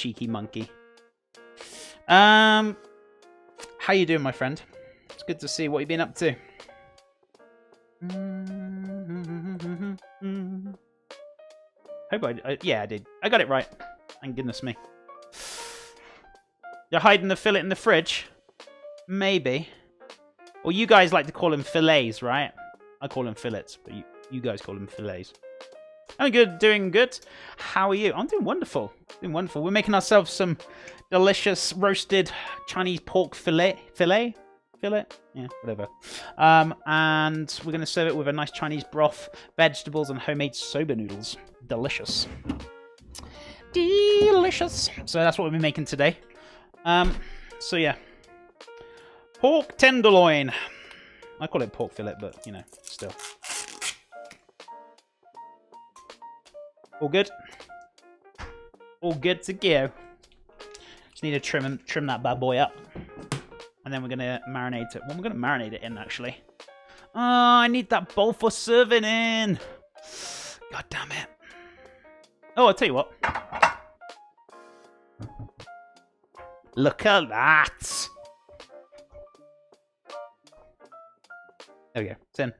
cheeky monkey. How you doing, my friend? It's good to see what you've been up to. Yeah, I did. I got it right. Thank goodness me. You're hiding the fillet in the fridge? Maybe. Well, you guys like to call them fillets, right? I call them fillets, but you guys call them fillets. I'm good, doing good. How are you? I'm doing wonderful. Doing wonderful. We're making ourselves some delicious roasted Chinese pork fillet? Yeah, whatever. And we're going to serve it with a nice Chinese broth, vegetables, and homemade soba noodles. Delicious. Delicious. So that's what we'll be making today. So yeah. Pork tenderloin. I call it pork fillet, but, you know, still. All good? All good to go. Just need to trim that bad boy up. And then we're going to marinate it. Well, we're going to marinate it in, actually. Oh, I need that bowl for serving in. God damn it. Oh, I'll tell you what. Look at that. There we go. It's in.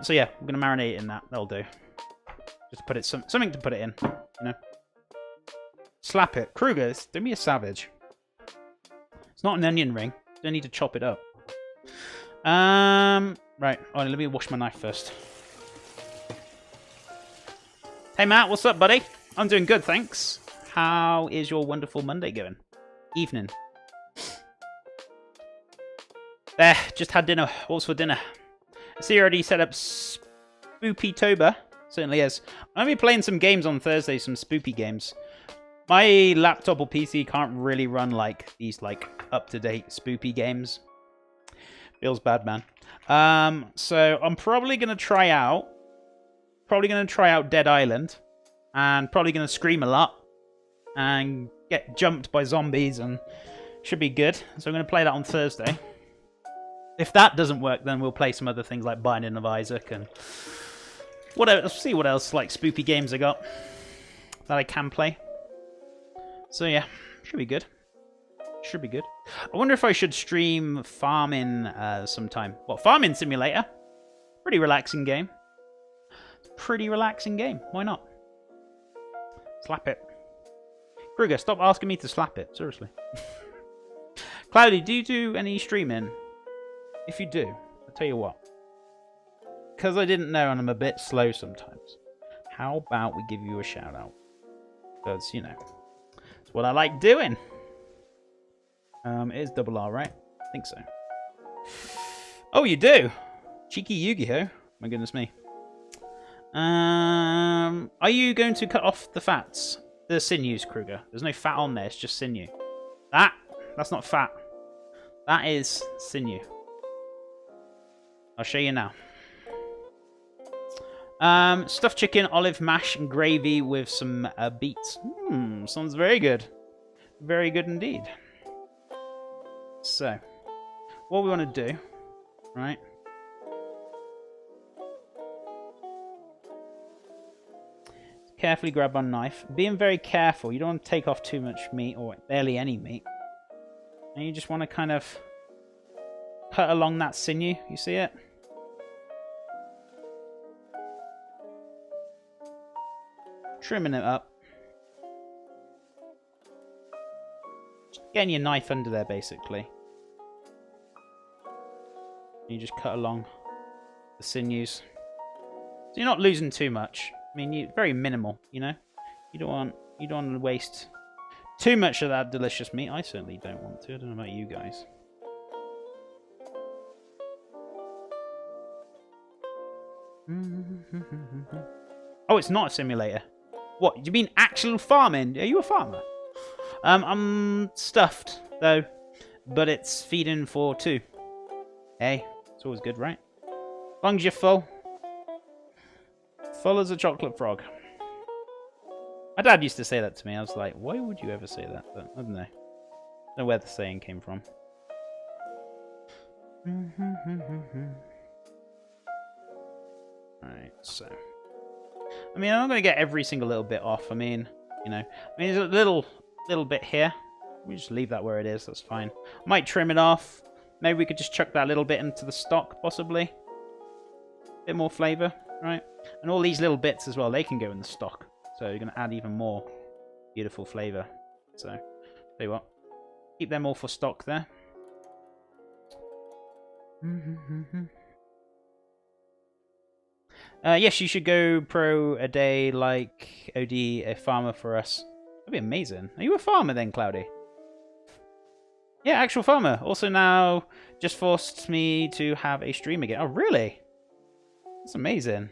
So yeah, we're going to marinate it in that. That'll do. Just put it something to put it in, you know. Slap it. Kruger, do me a savage. It's not an onion ring. Don't need to chop it up. Right. Oh, let me wash my knife first. Hey, Matt. What's up, buddy? I'm doing good, thanks. How is your wonderful Monday going? Evening. There. Just had dinner. What was for dinner? I see you already set up Spoopy-tober. Certainly is. I'm going to be playing some games on Thursday, some spoopy games. My laptop or PC can't really run like these like up-to-date spoopy games. Feels bad, man. So I'm probably going to try out Dead Island, and probably going to scream a lot and get jumped by zombies, and should be good. So I'm going to play that on Thursday. If that doesn't work, then we'll play some other things like Binding of Isaac and whatever. Let's see what else like spoopy games I got that I can play. So yeah, should be good. Should be good. I wonder if I should stream farming sometime. What, Farming Simulator? Pretty relaxing game. Pretty relaxing game. Why not? Slap it. Kruger, stop asking me to slap it. Seriously. Cloudy, do you do any streaming? If you do, I'll tell you what. Because I didn't know and I'm a bit slow sometimes. How about we give you a shout out? Because, you know, it's what I like doing. It is double R, right? I think so. Oh, you do? Cheeky Yu-Gi-Oh! My goodness me. Are you going to cut off the fats? The sinews, Kruger. There's no fat on there, it's just sinew. That's not fat. That is sinew. I'll show you now. Stuffed chicken, olive mash, and gravy with some beets. Sounds very good. Very good indeed. So, what we want to do, right? Carefully grab our knife. Being very careful. You don't want to take off too much meat, or barely any meat. And you just want to kind of cut along that sinew. You see it? Trimming it up. Just getting your knife under there, basically. And you just cut along the sinews. So you're not losing too much. I mean, very minimal, you know? You don't want to waste too much of that delicious meat. I certainly don't want to. I don't know about you guys. Oh, it's not a simulator. What? Do you mean actual farming? Are you a farmer? I'm stuffed, though. But it's feeding for two. Hey, it's always good, right? As long as you're full. Full as a chocolate frog. My dad used to say that to me. I was like, why would you ever say that? But I don't know. I don't know where the saying came from. Alright, so. I mean, I'm not going to get every single little bit off. I mean, you know. I mean, there's a little little bit here. We just leave that where it is. That's fine. Might trim it off. Maybe we could just chuck that little bit into the stock, possibly. Bit more flavour, right? And all these little bits as well, they can go in the stock. So you're going to add even more beautiful flavour. So, tell you what. Keep them all for stock there. Yes, you should go pro a day like OD, a farmer for us. That'd be amazing. Are you a farmer then, Cloudy? Yeah, actual farmer. Also now just forced me to have a stream again. Oh, really? That's amazing.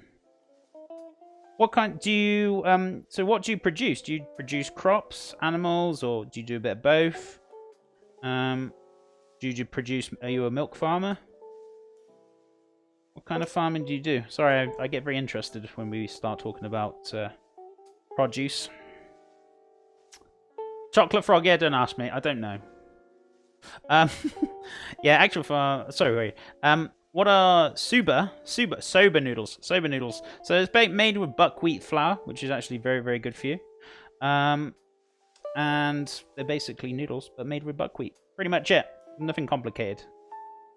What kind do you so what do you produce? Do you produce crops, animals, or do you do a bit of both? Do you produce, are you a milk farmer? What kind of farming do you do? Sorry, I get very interested when we start talking about produce. Chocolate frog, yeah, don't ask me. I don't know. Yeah, actual farm. Sorry, wait. What are soba noodles? Soba noodles. So it's made with buckwheat flour, which is actually very, very good for you. And they're basically noodles, but made with buckwheat. Pretty much it. Nothing complicated.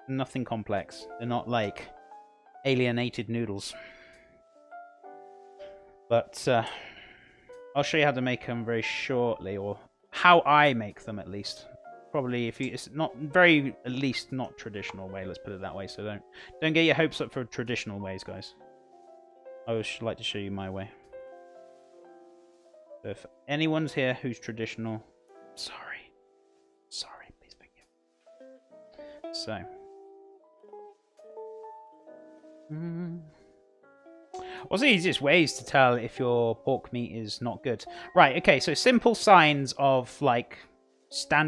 Nothing complex. They're not like alienated noodles. But I'll show you how to make them very shortly, or how I make them at least. Probably it's not very, at least not traditional way. Let's put it that way. So don't get your hopes up for traditional ways, guys. I would like to show you my way. So if anyone's here who's traditional, sorry, please forgive. So. What's the easiest ways to tell if your pork meat is not good? Right, okay, so simple signs of like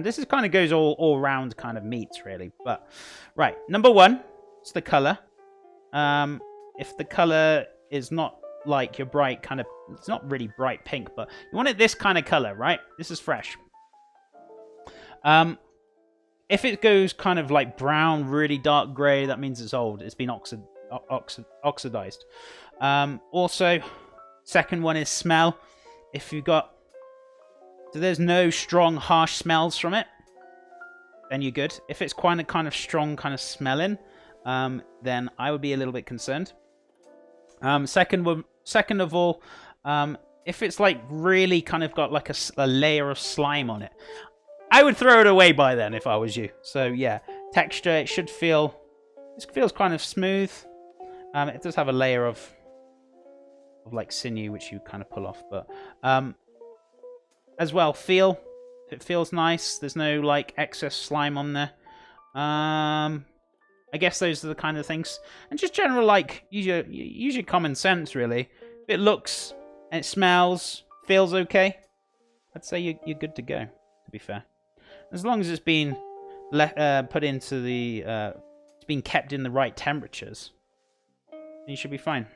this is kind of goes all round kind of meats really. But right, number one, it's the colour. If the colour is not like your bright kind of, it's not really bright pink, but you want it this kind of colour, right? This is fresh. If it goes kind of like brown, really dark grey, that means it's old. It's been oxidized. Also, second one is smell. If you've got, so there's no strong, harsh smells from it, then you're good. If it's kind of strong, kind of smelling, then I would be a little bit concerned. Second of all, if it's like really kind of got like a layer of slime on it, I would throw it away by then if I was you. So yeah, texture, it should feel, this feels kind of smooth. It does have a layer of like sinew which you kind of pull off, but as well, if it feels nice, there's no like excess slime on there. I guess those are the kind of things, and just general like use your common sense really. If it looks and it smells, feels okay, I'd say you're good to go. To be fair, as long as it's been put into the it's been kept in the right temperatures, you should be fine.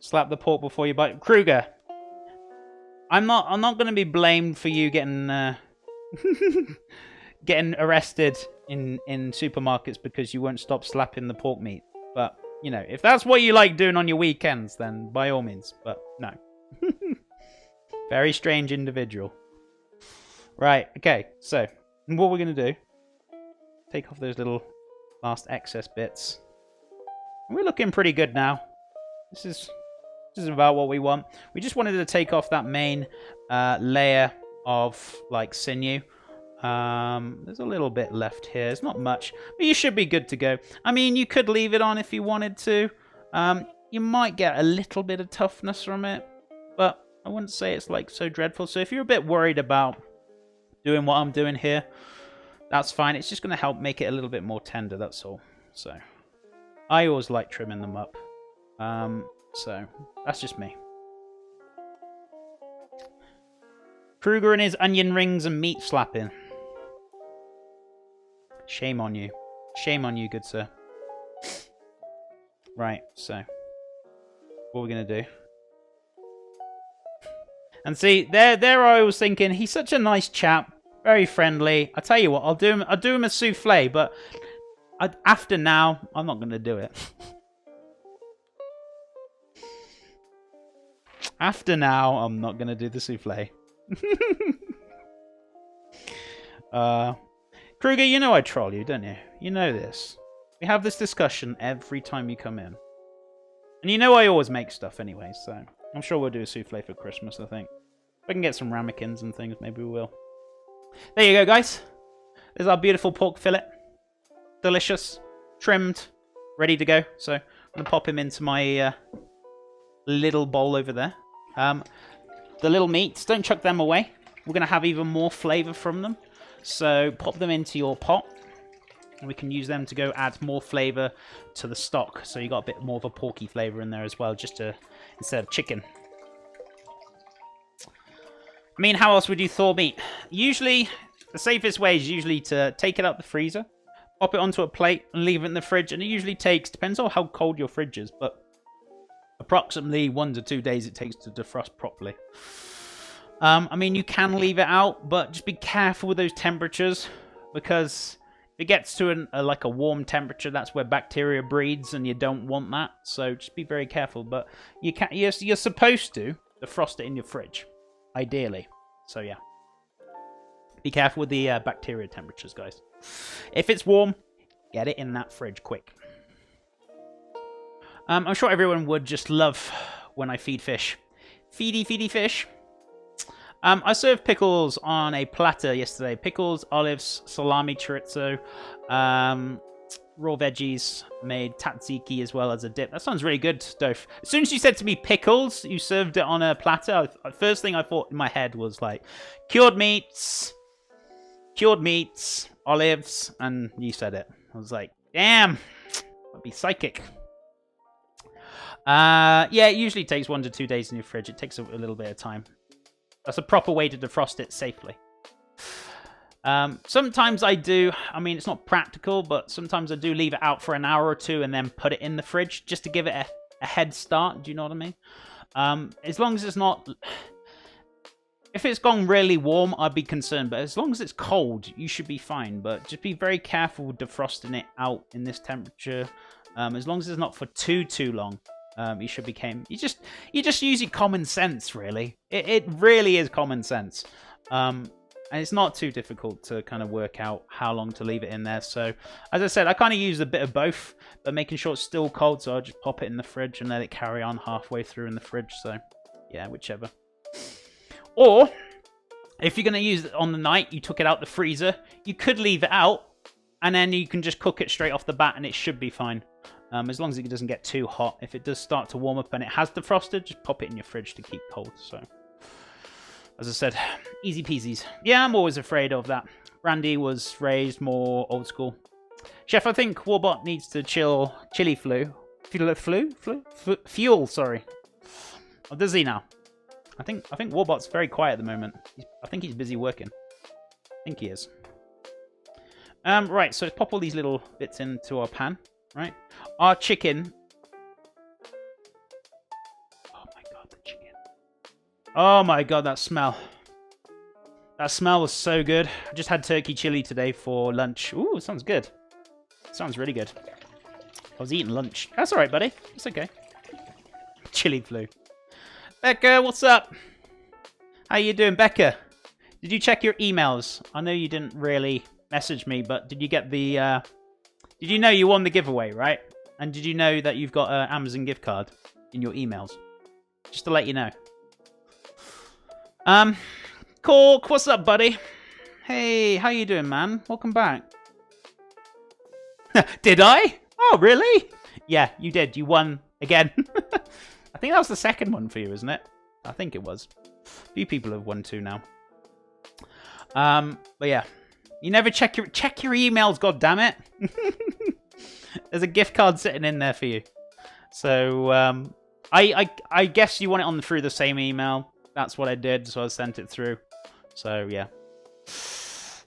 Slap the pork before you bite. Kruger, I'm not going to be blamed for you getting getting arrested in supermarkets because you won't stop slapping the pork meat. But you know, if that's what you like doing on your weekends, then by all means. But no, very strange individual. Right. Okay. So what we're going to do? Take off those little last excess bits. We're looking pretty good now. This is about what we want. We just wanted to take off that main layer of like sinew. There's a little bit left here. It's not much, but you should be good to go. I mean, you could leave it on if you wanted to. You might get a little bit of toughness from it, but I wouldn't say it's like so dreadful. So if you're a bit worried about doing what I'm doing here, that's fine. It's just going to help make it a little bit more tender, that's all. So I always like trimming them up. So that's just me. Kruger and his onion rings and meat slapping. Shame on you. Shame on you, good sir. Right, so what are we going to do? And see, there I was thinking, he's such a nice chap, very friendly. I tell you what, I'll do him a souffle, but after now, I'm not going to do it. After now, I'm not going to do the souffle. Kruger, you know I troll you, don't you? You know this. We have this discussion every time you come in. And you know I always make stuff anyway, so I'm sure we'll do a souffle for Christmas, I think. If I can get some ramekins and things, maybe we will. There you go, guys. There's our beautiful pork fillet. Delicious. Trimmed. Ready to go. So I'm going to pop him into my little bowl over there. The little meats, don't chuck them away. We're going to have even more flavour from them. So pop them into your pot. And we can use them to go add more flavour to the stock. So you got a bit more of a porky flavour in there as well, just to instead of chicken. I mean, how else would you thaw meat? Usually, the safest way is usually to take it out the freezer, pop it onto a plate, and leave it in the fridge. And it usually takes, depends on how cold your fridge is, but approximately 1 to 2 days it takes to defrost properly. I mean, you can leave it out, but just be careful with those temperatures, because if it gets to like a warm temperature, that's where bacteria breeds, and you don't want that. So just be very careful. But you can, you're supposed to defrost it in your fridge, ideally. So yeah, be careful with the bacteria temperatures, guys. If it's warm, get it in that fridge quick. I'm sure everyone would just love when I feed fish. Feedy fish. I served pickles on a platter yesterday. Pickles, olives, salami, chorizo, raw veggies, made tzatziki as well as a dip. That sounds really good, Doph. As soon as you said to me pickles, you served it on a platter, first thing I thought in my head was like cured meats, olives, and you said it. I was like, damn, I'd be psychic. Yeah, it usually takes 1 to 2 days in your fridge. It takes a little bit of time. That's a proper way to defrost it safely. Sometimes I do, I mean, it's not practical, but sometimes I do leave it out for an hour or two and then put it in the fridge just to give it a head start. Do you know what I mean? As long as it's not... If it's gone really warm, I'd be concerned. But as long as it's cold, you should be fine. But just be very careful defrosting it out in this temperature. As long as it's not for too long. You should be you just use your common sense, really. It really is common sense. And it's not too difficult to kind of work out how long to leave it in there. So, as I said, I kind of use a bit of both, but making sure it's still cold, so I'll just pop it in the fridge and let it carry on halfway through in the fridge. So, yeah, whichever. Or, if you're going to use it on the night, you took it out the freezer, you could leave it out, and then you can just cook it straight off the bat, and it should be fine. As long as it doesn't get too hot. If it does start to warm up and it has defrosted, just pop it in your fridge to keep cold. So, as I said, easy peasies. Yeah, I'm always afraid of that. Randy was raised more old school. Chef, I think Warbot needs to chill chili fuel, sorry. Or does he now? I think Warbot's very quiet at the moment. I think he's busy working. I think he is. Right, so let's pop all these little bits into our pan. Right, our chicken. Oh my god, the chicken. Oh my god, that smell. That smell was so good. I just had turkey chili today for lunch. Ooh, sounds good. Sounds really good. I was eating lunch. That's alright, buddy. It's okay. Chili flu. Becca, what's up? How you doing, Becca? Did you check your emails? I know you didn't really message me, but did you get the... Did you know you won the giveaway, right? And did you know that you've got an Amazon gift card in your emails? Just to let you know. Cork, what's up, buddy? Hey, how you doing, man? Welcome back. Did I? Oh, really? Yeah, you did. You won again. I think that was the second one for you, isn't it? I think it was. A few people have won too now. But yeah. You never check your emails, goddammit. There's a gift card sitting in there for you. So I guess you want it through the same email. That's what I did, so I sent it through. So yeah.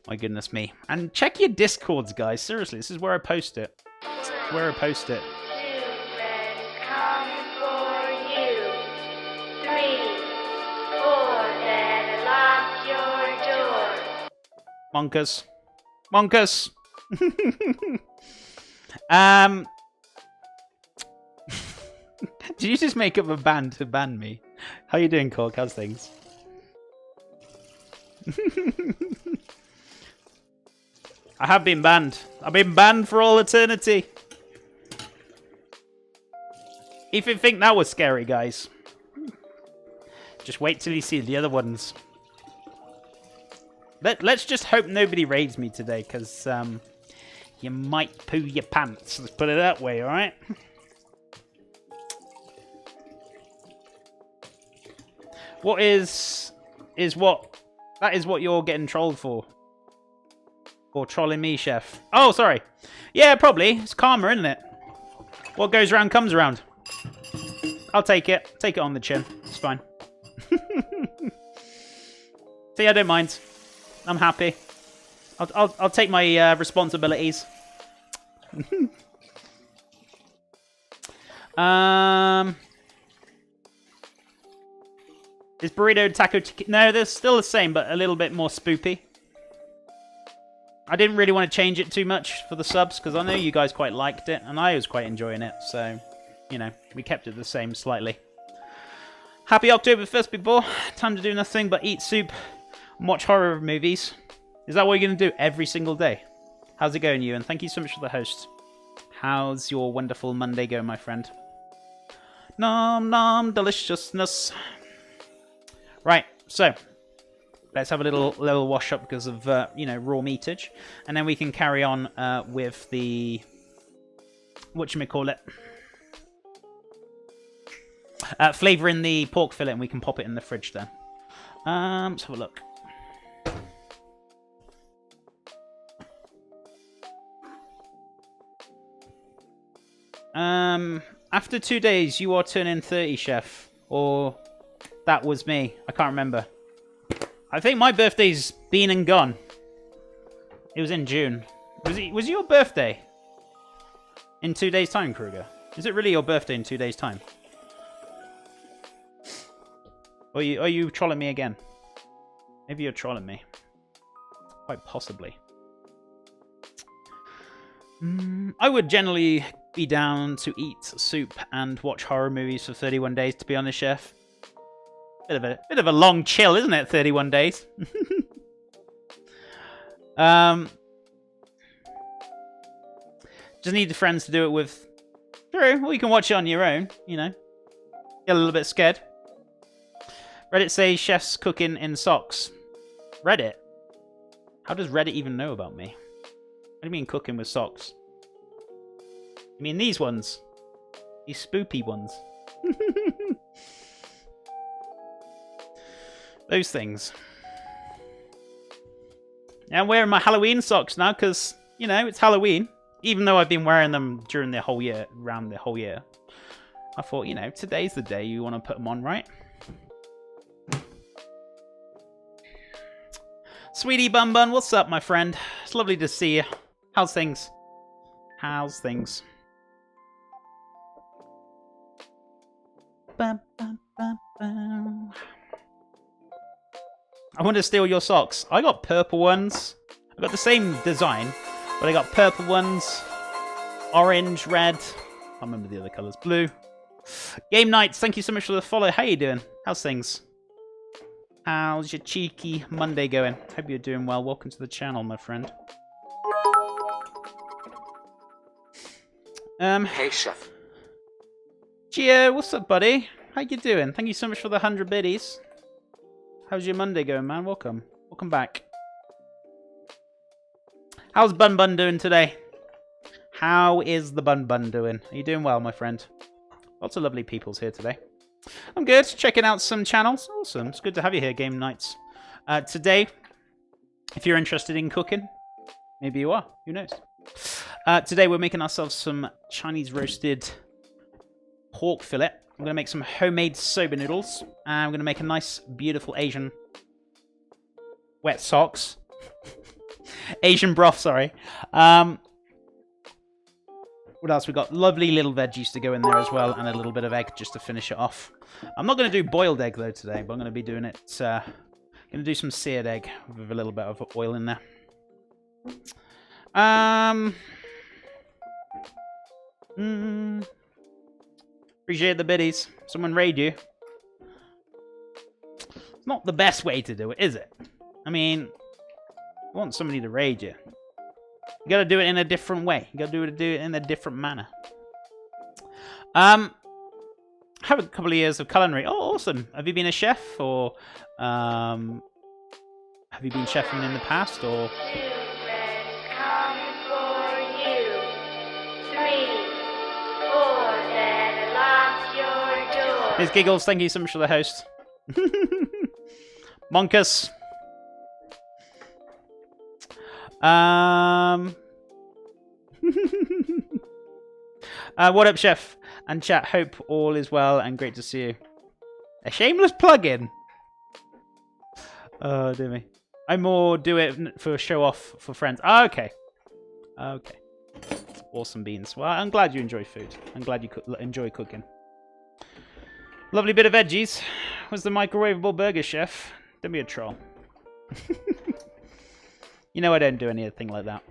My goodness me. And check your Discords, guys. Seriously, this is where I post it. This is where I post it. Monkers. Monkers. Did you just make up a band to ban me? How you doing, Cork? How's things? I have been banned. I've been banned for all eternity. If you think that was scary, guys, just wait till you see the other ones. Let's just hope nobody raids me today, because you might poo your pants. Let's put it that way, alright? What is what? That is what you're getting trolled for. Or trolling me, chef. Oh, sorry. Yeah, probably. It's karma, isn't it? What goes around comes around. I'll take it. Take it on the chin. It's fine. See, I don't mind. I'm happy. I'll take my responsibilities. Is burrito taco? No, they're still the same, but a little bit more spoopy. I didn't really want to change it too much for the subs because I know you guys quite liked it, and I was quite enjoying it. So, you know, we kept it the same slightly. Happy Oktoberfest, people! Time to do nothing but eat soup and watch horror movies. Is that what you're going to do every single day? How's it going, Ewan? Thank you so much for the host. How's your wonderful Monday going, my friend? Nom nom deliciousness. Right, so let's have a little wash up because of you know, raw meatage, and then we can carry on with the whatchamacallit, flavouring the pork fillet, and we can pop it in the fridge then. Let's have a look. After 2 days, you are turning 30, chef, or that was me. I can't remember. I think my birthday's been and gone. It was in June. Was it your birthday? In 2 days' time, Kruger? Is it really your birthday in 2 days' time? Or are you trolling me again? Maybe you're trolling me. Quite possibly. I would generally be down to eat soup and watch horror movies for 31 days, to be honest, chef. Bit of a long chill, isn't it? 31 days. Just need the friends to do it with. True. Well, you can watch it on your own, you know. Get a little bit scared. Reddit says chefs cooking in socks. Reddit? How does Reddit even know about me? What do you mean cooking with socks? You mean these ones? These spoopy ones? Those things. Yeah, I'm wearing my Halloween socks now because, you know, it's Halloween. Even though I've been wearing them during the whole year, around the whole year. I thought, you know, today's the day you want to put them on, right? Sweetie Bun Bun, what's up, my friend? It's lovely to see you. How's things? How's things? Bum, bum, bum, bum. I want to steal your socks. I got purple ones. I got the same design, but I got purple ones, orange, red. I can't remember the other colours. Blue. Game Nights, thank you so much for the follow. How you doing? How's things? How's your cheeky Monday going? Hope you're doing well. Welcome to the channel, my friend. Hey, chef. Gio, what's up, buddy? How you doing? Thank you so much for the 100 biddies. How's your Monday going, man? Welcome. Welcome back. How's Bun Bun doing today? How is the Bun Bun doing? Are you doing well, my friend? Lots of lovely peoples here today. I'm good. Checking out some channels. Awesome. It's good to have you here, Game Nights. Today, if you're interested in cooking, maybe you are. Who knows? Today, we're making ourselves some Chinese roasted pork fillet. I'm going to make some homemade soba noodles. And I'm going to make a nice, beautiful Asian wet socks. Asian broth, sorry. What else we got? Lovely little veggies to go in there as well, and a little bit of egg just to finish it off. I'm not going to do boiled egg though today, but I'm going to be doing it. Going to do some seared egg with a little bit of oil in there. Appreciate the biddies. Someone raid you. It's not the best way to do it, is it? I mean, you want somebody to raid you. You gotta do it in a different way. You gotta do it in a different manner. Have a couple of years of culinary. Oh, awesome. Have you been a chef, or have you been chefing in the past, or? Here's Giggles, thank you so much for the host. Monkus. What up, chef? And chat, hope all is well and great to see you. A shameless plug-in. Oh, dear me. I more do it for show off for friends. Oh, okay. Okay. Awesome beans. Well, I'm glad you enjoy food. I'm glad you enjoy cooking. Lovely bit of veggies. Was the microwavable burger, chef? Don't be a troll. You know I don't do anything like that.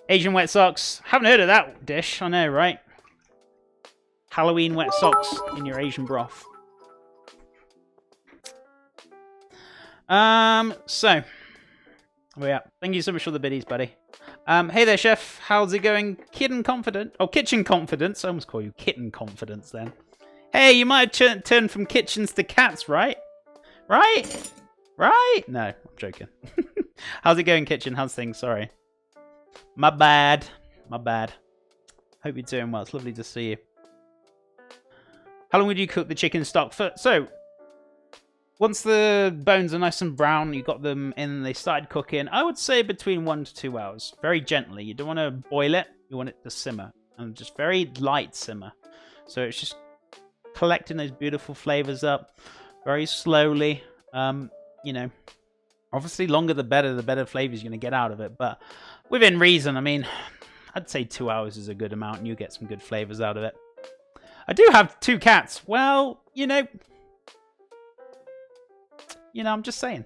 Asian wet socks. Haven't heard of that dish. I know, right? Halloween wet socks in your Asian broth. So. Oh, yeah. Thank you so much for the biddies, buddy. Hey there, chef. How's it going? Kitten confident. Oh, kitchen confidence. I almost call you kitten confidence then. Hey, you might have turned from kitchens to cats, right? Right? Right? No, I'm joking. How's it going, kitchen? How's things? Sorry. My bad. My bad. Hope you're doing well. It's lovely to see you. How long would you cook the chicken stock for? So, once the bones are nice and brown, you got them in and they started cooking, I would say between 1 to 2 hours. Very gently. You don't want to boil it. You want it to simmer. And just very light simmer. So it's just collecting those beautiful flavors up very slowly. You know, obviously longer the better flavors you're going to get out of it. But within reason, I mean, I'd say 2 hours is a good amount and you get some good flavors out of it. I do have 2 cats. Well, you know, I'm just saying.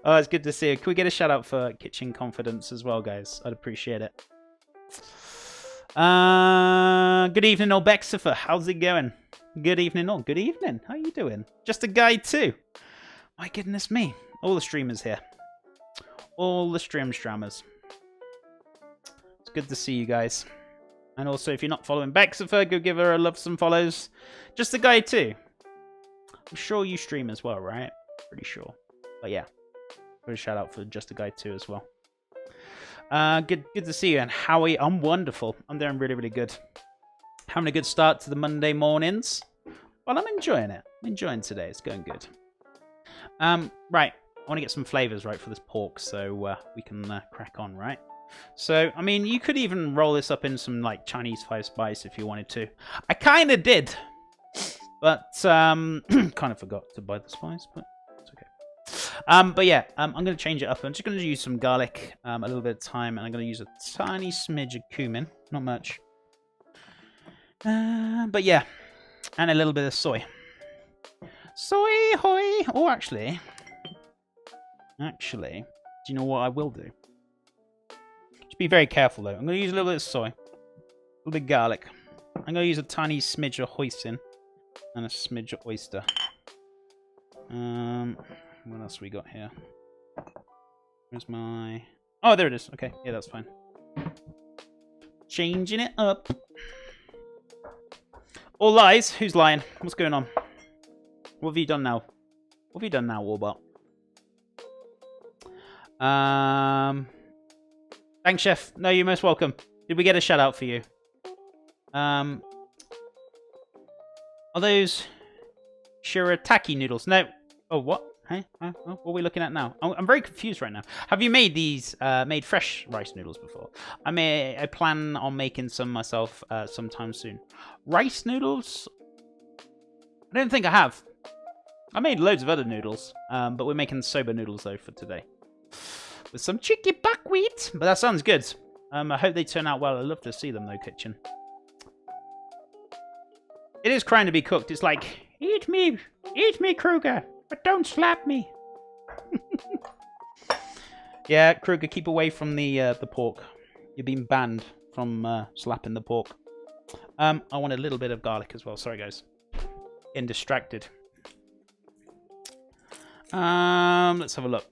Oh, it's good to see you. Can we get a shout out for Kitchen Confidence as well, guys? I'd appreciate it. Good evening, all Bexifer. How's it going? Good evening, all. Good evening. How you doing? Just a guy too. My goodness me. All the streamers here. All the strammers. It's good to see you guys. And also, if you're not following Bexifer, go give her a love, some follows. Just a guy too. I'm sure you stream as well, right? Pretty sure. But yeah. Put a shout out for Just a Guy too as well. Good to see you. And Howie, I'm wonderful. I'm doing really, really good. Having a good start to the Monday mornings. Well, I'm enjoying it. I'm enjoying today. It's going good. Right. I want to get some flavors right for this pork so we can crack on, right? So, I mean, you could even roll this up in some like Chinese 5 spice if you wanted to. I kind of did. But kind of forgot to buy the spice, but it's okay. But yeah, I'm going to change it up. I'm just going to use some garlic, a little bit of thyme, and I'm going to use a tiny smidge of cumin. Not much. But yeah, and a little bit of soy. Soy, hoy. Oh, actually, do you know what I will do? Just be very careful, though. I'm going to use a little bit of soy, a little bit of garlic. I'm going to use a tiny smidge of hoisin and a smidge of oyster. What else we got here? Where's my... Oh, there it is. Okay, yeah, that's fine. Changing it up. All lies. Who's lying? What's going on? What have you done now? What have you done now, Warbot? Thanks, Chef. No, you're most welcome. Did we get a shout out for you? Are those shirataki noodles? No. Oh, what? Hey? What are we looking at now? I'm very confused right now. Have you made these, made fresh rice noodles before? I plan on making some myself sometime soon. Rice noodles? I don't think I have. I made loads of other noodles, but we're making soba noodles, though, for today. With some cheeky buckwheat. But that sounds good. I hope they turn out well. I'd love to see them, though, kitchen. It is crying to be cooked. It's like, eat me, Kruger, but don't slap me. Yeah, Kruger, keep away from the pork. You've been banned from slapping the pork. I want a little bit of garlic as well. Sorry, guys. Getting distracted. Let's have a look.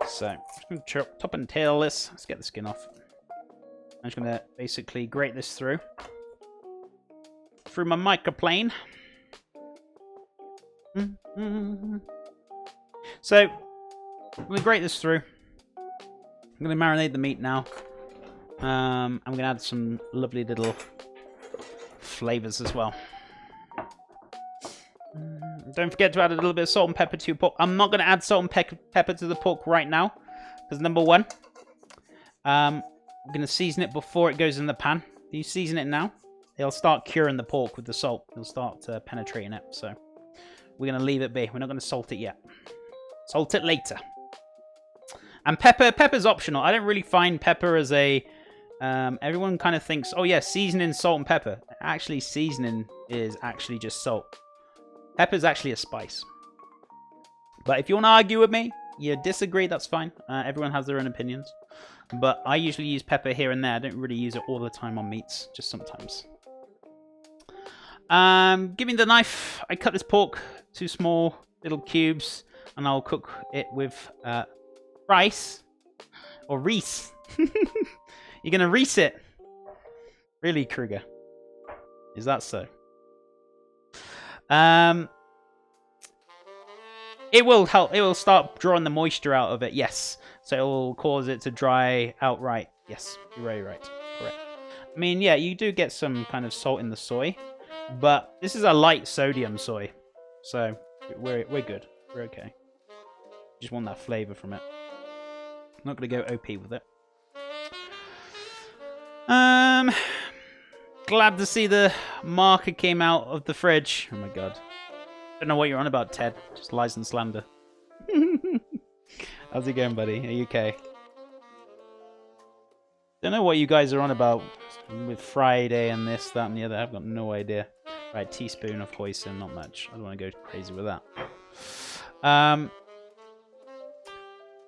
So, I'm just going to top and tail this. Let's get the skin off. I'm just going to basically grate this through my microplane. So, I'm going to grate this through. I'm going to marinate the meat now. I'm going to add some lovely little flavors as well. Don't forget to add a little bit of salt and pepper to your pork. I'm not going to add salt and pepper to the pork right now. Because number one, I'm going to season it before it goes in the pan. If you season it now, it'll start curing the pork with the salt. It'll start penetrating it. So we're going to leave it be. We're not going to salt it yet. Salt it later. And pepper's optional. I don't really find pepper as a... everyone kind of thinks, oh yeah, seasoning, salt and pepper. Actually, seasoning is actually just salt. Pepper's actually a spice. But if you want to argue with me, you disagree, that's fine. Everyone has their own opinions. But I usually use pepper here and there. I don't really use it all the time on meats, just sometimes. Give me the knife. I cut this pork to small little cubes, and I'll cook it with rice. Or reese. You're going to reese it. Really, Kruger? Is that so? It will help. It will start drawing the moisture out of it. Yes. So it will cause it to dry outright. Yes. You're very right. Correct. I mean, yeah, you do get some kind of salt in the soy, but this is a light sodium soy, so we're good. We're okay. Just want that flavor from it. Not gonna go OP with it. Glad to see the marker came out of the fridge. Oh my god. Don't know what you're on about, Ted. Just lies and slander. How's it going, buddy? Are you okay? Don't know what you guys are on about with Friday and this, that, and the other. I've got no idea. Right, teaspoon of hoisin, not much. I don't want to go crazy with that.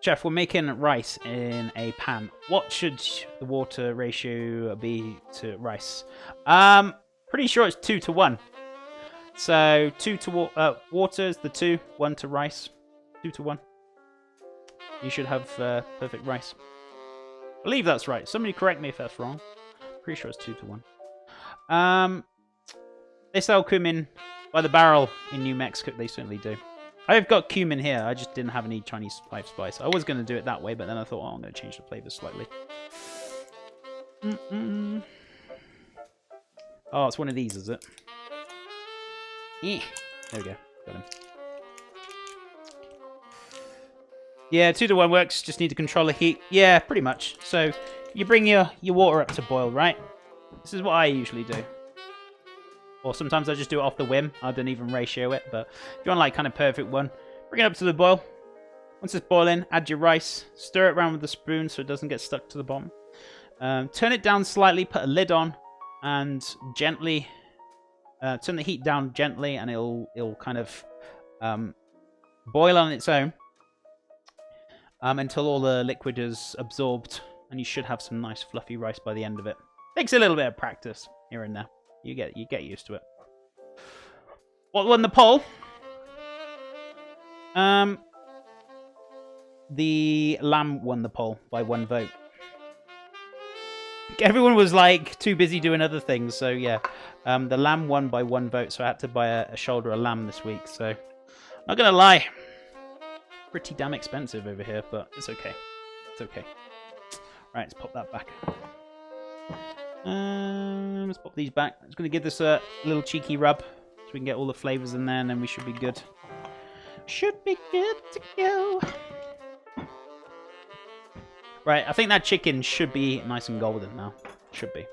Chef, we're making rice in a pan. What should the water ratio be to rice? Pretty sure it's 2 to 1. So 2 to water is the 2, 1 to rice. 2 to 1. You should have perfect rice. I believe that's right. Somebody correct me if that's wrong. Pretty sure it's 2 to 1. They sell cumin by the barrel in New Mexico. They certainly do. I've got cumin here. I just didn't have any Chinese spice. I was going to do it that way, but then I thought, oh, I'm going to change the flavor slightly. Oh, it's one of these, is it? There we go. Got him. Yeah, 2 to 1 works. Just need to control the heat. Yeah, pretty much. So you bring your water up to boil, right? This is what I usually do. Or sometimes I just do it off the whim. I don't even ratio it. But if you want like kind of perfect one, bring it up to the boil. Once it's boiling, add your rice. Stir it around with the spoon so it doesn't get stuck to the bottom. Turn it down slightly. Put a lid on. And gently... turn the heat down gently. And it'll kind of boil on its own. Until all the liquid is absorbed. And you should have some nice fluffy rice by the end of it. Takes a little bit of practice here and there. You get used to it. What won the poll? The lamb won the poll by 1 vote. Everyone was like too busy doing other things, so yeah. The lamb won by 1 vote, so I had to buy a shoulder of lamb this week. So not gonna lie, pretty damn expensive over here, but it's okay. It's okay. Right, let's pop that back. Let's pop these back. I'm just going to give this a little cheeky rub so we can get all the flavors in there, and then we should be good. Should be good to go. Right, I think that chicken should be nice and golden now. Should be.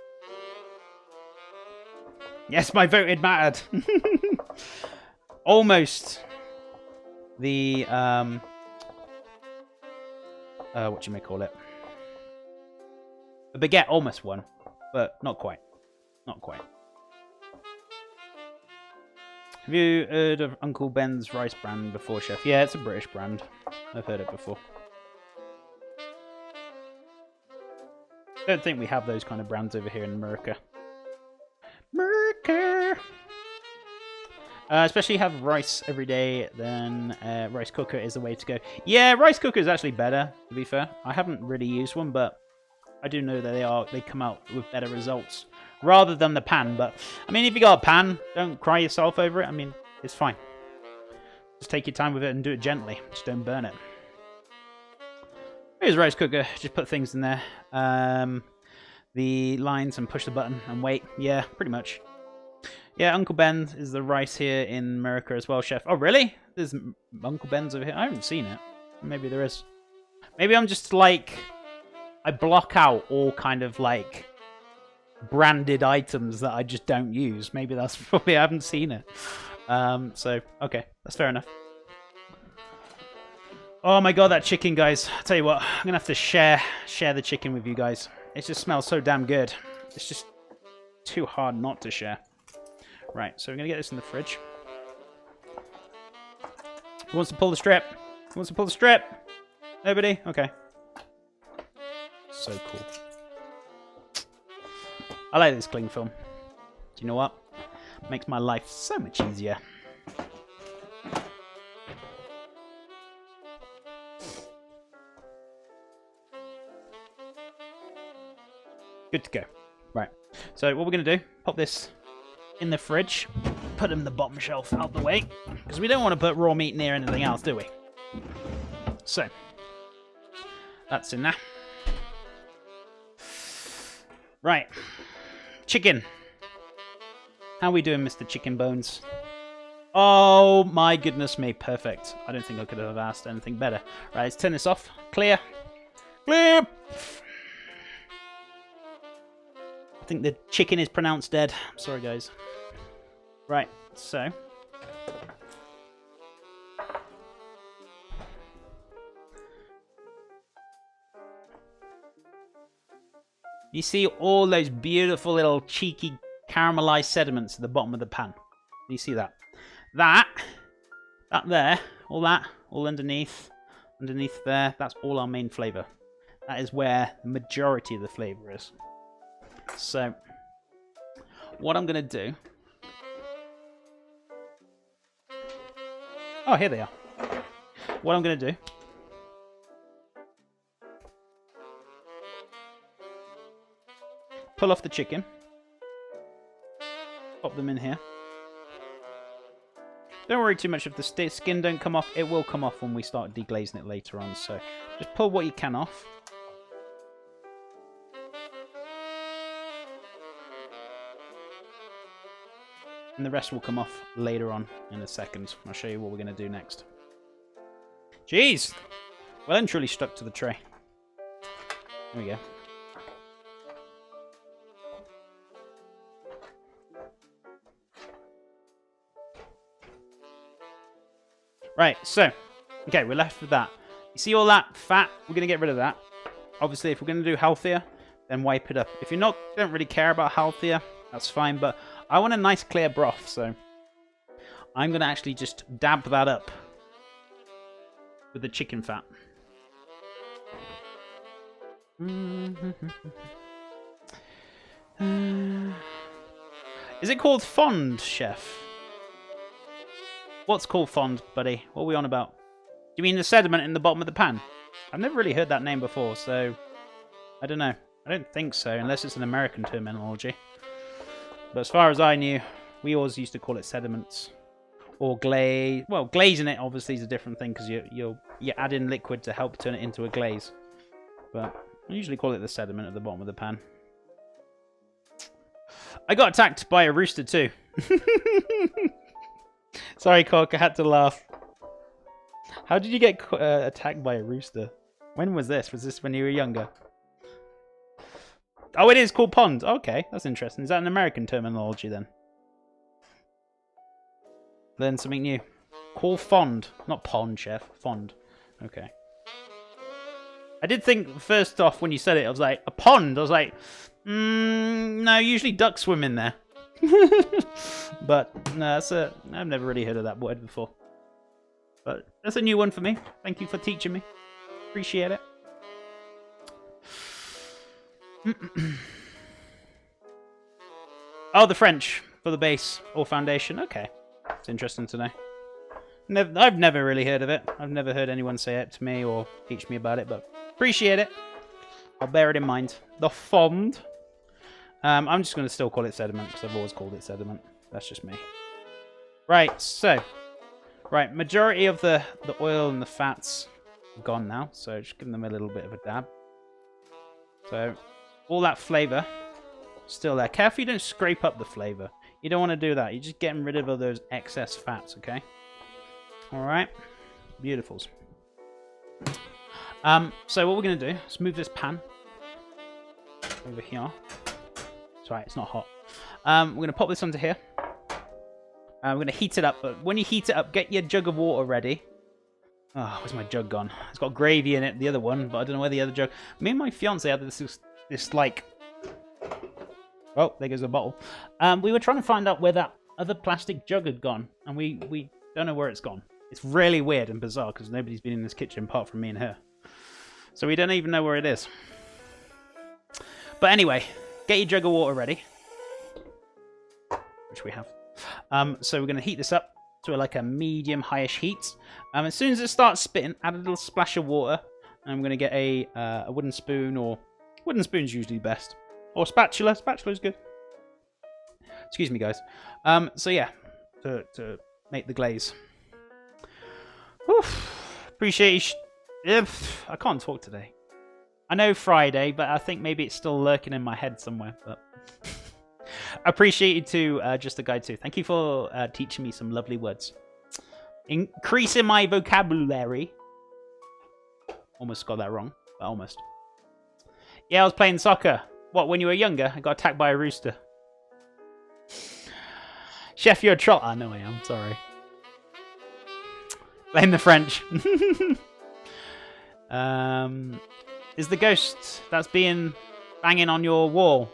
Yes, my vote it mattered. Almost the what you may call it. The baguette almost won. But not quite. Not quite. Have you heard of Uncle Ben's rice brand before, Chef? Yeah, it's a British brand. I've heard it before. Don't think we have those kind of brands over here in America. America! Especially have rice every day, then rice cooker is the way to go. Yeah, rice cooker is actually better, to be fair. I haven't really used one, but I do know that they come out with better results rather than the pan. But I mean, if you got a pan, don't cry yourself over it. I mean, it's fine. Just take your time with it and do it gently. Just don't burn it. Here's a rice cooker. Just put things in there. The lines and push the button and wait. Yeah, pretty much. Yeah, Uncle Ben is the rice here in America as well, Chef. Oh, really? There's Uncle Ben's over here. I haven't seen it. Maybe there is. Maybe I'm just like... I block out all kind of like branded items that I just don't use. Maybe that's probably I haven't seen it. So, okay. That's fair enough. Oh my god, that chicken, guys. I'll tell you what. I'm going to have to share the chicken with you guys. It just smells so damn good. It's just too hard not to share. Right, so we're going to get this in the fridge. Who wants to pull the strip? Who wants to pull the strip? Nobody? Okay. So cool. I like this cling film. Do you know what? Makes my life so much easier. Good to go. Right. So what we're going to do, pop this in the fridge, put them in the bottom shelf out the way, because we don't want to put raw meat near anything else, do we? So, that's in there. Right. Chicken. How are we doing, Mr. Chicken Bones? Oh, my goodness me. Perfect. I don't think I could have asked anything better. Right, let's turn this off. Clear. Clear! I think the chicken is pronounced dead. I'm sorry, guys. Right, so... you see all those beautiful little cheeky caramelized sediments at the bottom of the pan. You see that? That there, all underneath there, that's all our main flavour. That is where the majority of the flavour is. So, what I'm going to do... oh, here they are. What I'm going to do... pull off the chicken. Pop them in here. Don't worry too much if the skin don't come off. It will come off when we start deglazing it later on. So, just pull what you can off. And the rest will come off later on in a second. I'll show you what we're going to do next. Jeez! Well and truly stuck to the tray. There we go. Right, so, okay, we're left with that. You see all that fat? We're going to get rid of that. Obviously, if we're going to do healthier, then wipe it up. If you don't really care about healthier, that's fine, but I want a nice clear broth, so I'm going to actually just dab that up with the chicken fat. Is it called fond, chef? What's called fond, buddy? What are we on about? Do you mean the sediment in the bottom of the pan? I've never really heard that name before, so I don't know. I don't think so, unless it's an American terminology. But as far as I knew, we always used to call it sediments. Or glaze. Well, glazing it obviously is a different thing because you add in liquid to help turn it into a glaze. But I usually call it the sediment at the bottom of the pan. I got attacked by a rooster too. Sorry, Cork, I had to laugh. How did you get attacked by a rooster? When was this? Was this when you were younger? Oh, it is called pond. Okay, that's interesting. Is that an American terminology then? Learn something new. Call fond. Not pond, chef. Fond. Okay. I did think, first off, when you said it, I was like, a pond? I was like, no, usually ducks swim in there. But, no, I've never really heard of that word before. But that's a new one for me. Thank you for teaching me. Appreciate it. Oh, the French for the base or foundation. Okay, it's interesting to know. I've never really heard of it. I've never heard anyone say it to me or teach me about it, but appreciate it. I'll bear it in mind. The fond. I'm just going to still call it sediment because I've always called it sediment. That's just me. Right, so. Right, majority of the oil and the fats are gone now, so just give them a little bit of a dab. So, all that flavour still there. Careful you don't scrape up the flavour. You don't want to do that. You're just getting rid of all those excess fats, okay? Alright. Beautifuls. So what we're going to do is move this pan over here. Sorry, it's not hot. We're going to pop this onto here. We're going to heat it up. But when you heat it up, get your jug of water ready. Oh, where's my jug gone? It's got gravy in it, the other one, but I don't know where the other jug... Me and my fiance had this like... Oh, there goes the bottle. We were trying to find out where that other plastic jug had gone, and we don't know where it's gone. It's really weird and bizarre, because nobody's been in this kitchen apart from me and her. So we don't even know where it is. But anyway, get your jug of water ready. Which we have. So we're going to heat this up to like a medium highish heat. As soon as it starts spitting, add a little splash of water. And I'm going to get a wooden spoon, or wooden spoon's usually best. Or spatula. Spatula's good. Excuse me, guys. So yeah, to make the glaze. Oof. Appreciate you. I can't talk today. I know Friday, but I think maybe it's still lurking in my head somewhere. But appreciate you too, Just a Guide too. Thank you for teaching me some lovely words. Increasing my vocabulary. Almost got that wrong, but almost. Yeah, I was playing soccer. What, when you were younger? I got attacked by a rooster. Chef, you're a troll. I know I am, sorry. Blame the French. Is the ghost that's banging on your wall?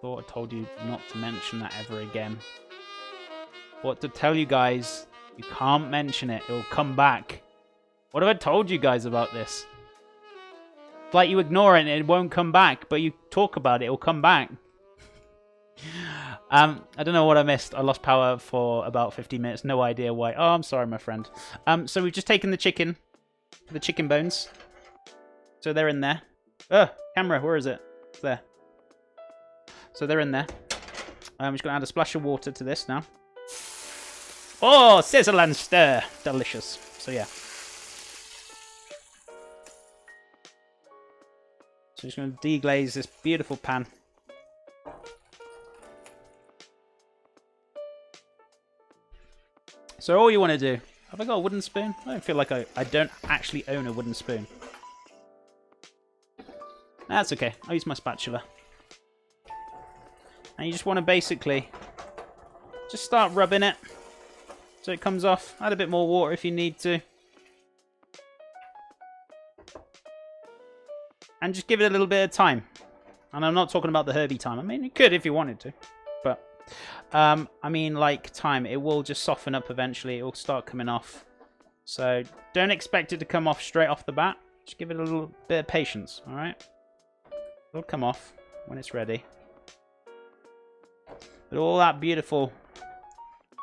Thought I told you not to mention that ever again. What to tell you guys? You can't mention it. It'll come back. What have I told you guys about this? It's like you ignore it and it won't come back, but you talk about it, it'll come back. I don't know what I missed. I lost power for about 15 minutes. No idea why. Oh, I'm sorry, my friend. So we've just taken the chicken bones. So they're in there. Camera, where is it? It's there. So they're in there. I'm just going to add a splash of water to this now. Oh, sizzle and stir. Delicious. So yeah. So just going to deglaze this beautiful pan. So all you want to do... Have I got a wooden spoon? I don't feel like I don't actually own a wooden spoon. That's okay. I'll use my spatula. And you just want to basically just start rubbing it so it comes off. Add a bit more water if you need to. And just give it a little bit of time. And I'm not talking about the herby time. I mean, you could if you wanted to. But, I mean, like, time. It will just soften up eventually. It will start coming off. So, don't expect it to come off straight off the bat. Just give it a little bit of patience, alright? It'll come off when it's ready. But all that beautiful,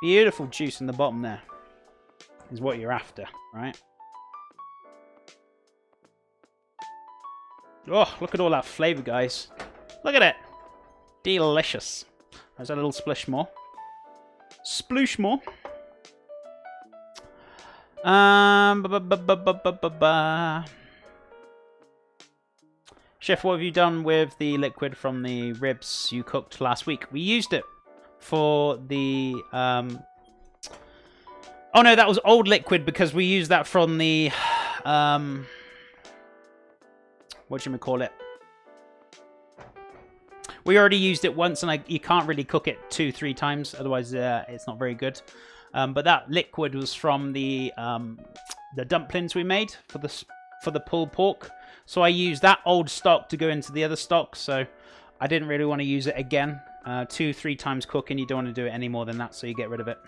beautiful juice in the bottom there is what you're after, right? Oh, look at all that flavour, guys. Look at it. Delicious. There's a little splish more. Sploosh more. Chef, what have you done with the liquid from the ribs you cooked last week? We used it for the... Oh no, that was old liquid because we used that from the... Whatchamacallit? We already used it once, and you can't really cook it 2-3 times, otherwise it's not very good. But that liquid was from the dumplings we made for the pulled pork. So I used that old stock to go into the other stock, so I didn't really want to use it again. 2-3 times cooking, you don't want to do it any more than that, so you get rid of it.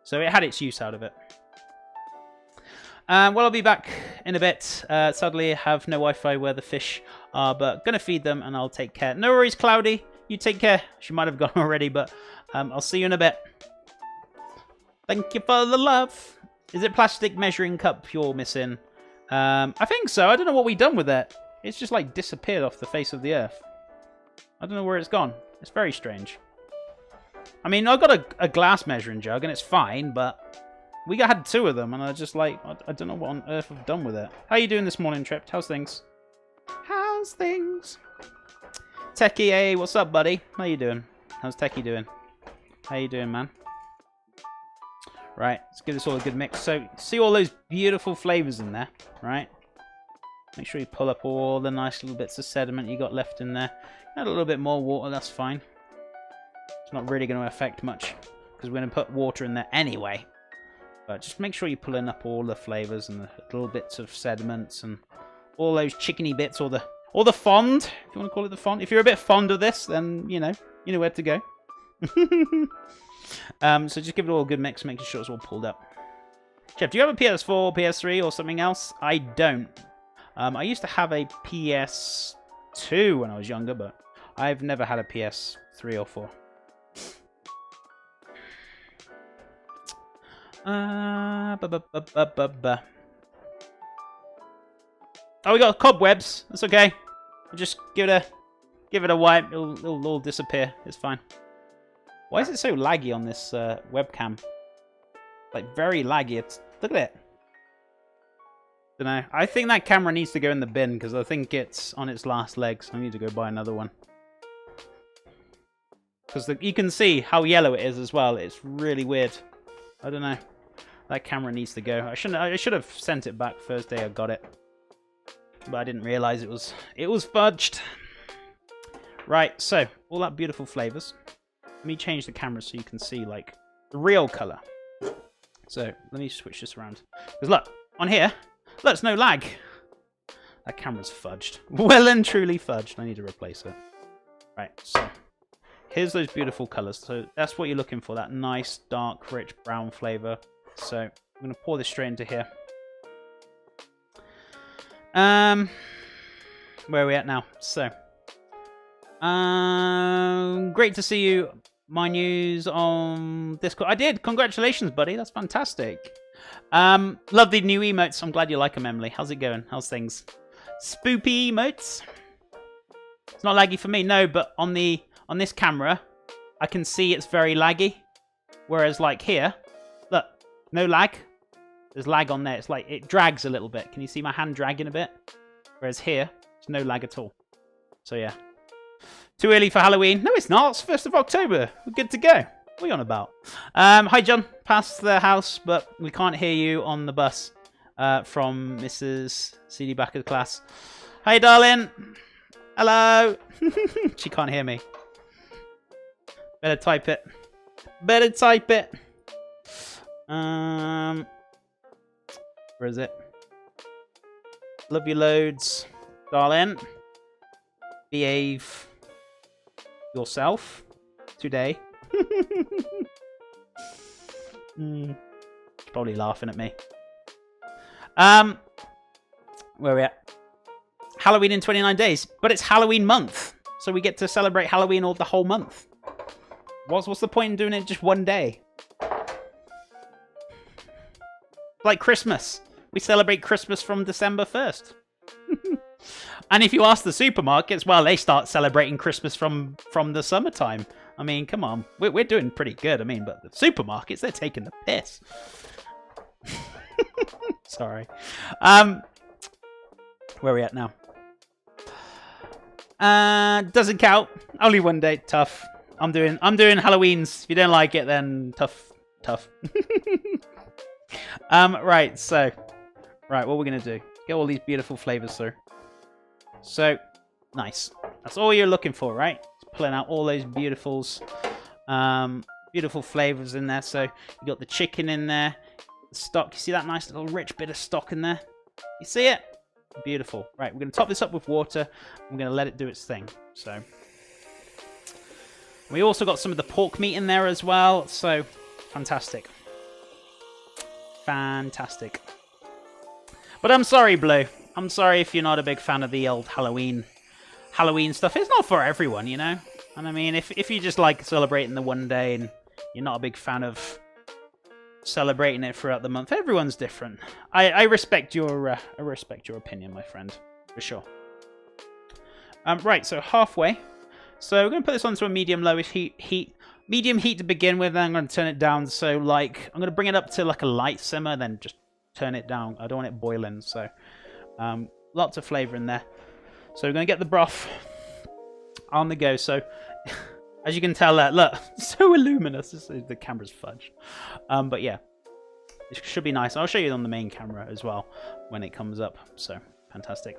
So it had its use out of it. Well, I'll be back in a bit. Sadly, I have no Wi-Fi where the fish are, but gonna feed them and I'll take care. No worries, Cloudy. You take care. She might have gone already, but I'll see you in a bit. Thank you for the love. Is it plastic measuring cup you're missing? I think so. I don't know what we've done with it. It's just like disappeared off the face of the earth. I don't know where it's gone. It's very strange. I mean, I've got a glass measuring jug and it's fine, but we had 2 of them and I just like, I don't know what on earth I've done with it. How you doing this morning, Tripped? How's things? How's things? Techie, hey, what's up, buddy? How you doing? How's Techie doing? How you doing, man? Right, let's give this all a good mix. So, see all those beautiful flavors in there, right? Make sure you pull up all the nice little bits of sediment you got left in there. Add a little bit more water, that's fine. It's not really going to affect much because we're going to put water in there anyway. But just make sure you're pulling up all the flavors and the little bits of sediments and all those chickeny bits, or the fond, if you want to call it the fond. If you're a bit fond of this, then you know where to go. So just give it all a good mix, making sure it's all pulled up. Jeff, do you have a PS4, PS3, or something else? I don't. I used to have a PS2 when I was younger, but I've never had a PS3 or 4. Oh, we got cobwebs. That's okay. We'll just give it a wipe. It'll all disappear. It's fine. Why is it so laggy on this webcam? Like, very laggy. Look at it. Don't know. I think that camera needs to go in the bin because I think it's on its last legs. I need to go buy another one. Because you can see how yellow it is as well. It's really weird. I don't know. That camera needs to go. I should have sent it back first day I got it. But I didn't realise it was fudged. Right, so all that beautiful flavours. Let me change the camera so you can see like the real colour. So let me switch this around. Because look, on here, look, there's no lag. That camera's fudged. Well and truly fudged. I need to replace it. Right, so here's those beautiful colours. So that's what you're looking for, that nice, dark, rich brown flavour. So I'm going to pour this straight into here. Where are we at now? So, great to see you. My news on Discord. I did. Congratulations, buddy. That's fantastic. Love the new emotes. I'm glad you like them, Emily. How's it going? How's things? Spoopy emotes. It's not laggy for me, no. But on this camera, I can see it's very laggy. Whereas, like here, look, no lag. There's lag on there. It's like it drags a little bit. Can you see my hand dragging a bit? Whereas here, there's no lag at all. So yeah. Too early for Halloween. No, it's not. It's 1st of October. We're good to go. What are you on about? Hi, John. Past the house, but we can't hear you on the bus from Mrs. CD back of the class. Hi, darling. Hello. She can't hear me. Better type it. Better type it. Where is it? Love you loads, darling. Behave yourself today. Probably laughing at me. Where are we at? Halloween in 29 days, but it's Halloween month, so we get to celebrate Halloween all the whole month. What's the point in doing it just one day? Like Christmas. We celebrate Christmas from December 1st. And if you ask the supermarkets, well, they start celebrating Christmas from the summertime. I mean, come on. We're doing pretty good. I mean, but the supermarkets, they're taking the piss. Sorry. Where are we at now? Doesn't count. Only one day. Tough. I'm doing Halloweens. If you don't like it, then tough. Right, so what we're gonna do? Get all these beautiful flavors through. So nice. That's all you're looking for, right? Just pulling out all those beautiful flavors in there. So you got the chicken in there, the stock. You see that nice little rich bit of stock in there? You see it? Beautiful. Right, we're gonna top this up with water. I'm gonna let it do its thing. So we also got some of the pork meat in there as well. So fantastic. Fantastic. But I'm sorry, Blue. I'm sorry if you're not a big fan of the old Halloween stuff. It's not for everyone, you know? And I mean, if you just like celebrating the one day and you're not a big fan of celebrating it throughout the month, everyone's different. I respect your opinion, my friend, for sure. Right, so halfway. So we're going to put this onto a medium lowest heat. Medium heat to begin with, then I'm going to turn it down. So like, I'm going to bring it up to like a light simmer, then just turn it down. I don't want it boiling, so lots of flavour in there. So we're going to get the broth on the go. So as you can tell, look, so luminous. The camera's fudged. But yeah, it should be nice. I'll show you on the main camera as well when it comes up. So fantastic.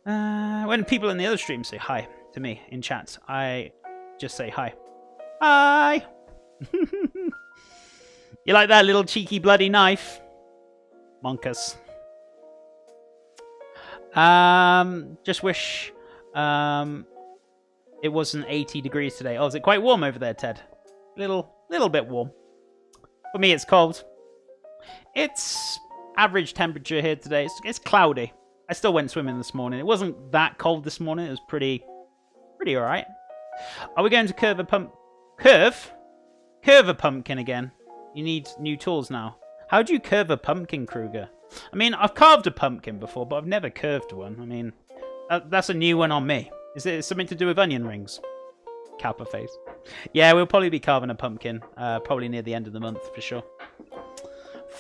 When people in the other stream say hi to me in chat, I just say hi. Hi! You like that little cheeky bloody knife? Monkus. Just wish it wasn't 80 degrees today. Oh, is it quite warm over there, Ted? Little bit warm. For me, it's cold. It's average temperature here today. It's cloudy. I still went swimming this morning. It wasn't that cold this morning. It was pretty alright. Are we going to curve a pumpkin again? You need new tools now. How do you curve a pumpkin, Kruger? I mean, I've carved a pumpkin before, but I've never curved one. I mean, that's a new one on me. Is it something to do with onion rings? Kappa face. Yeah, we'll probably be carving a pumpkin, probably near the end of the month, for sure.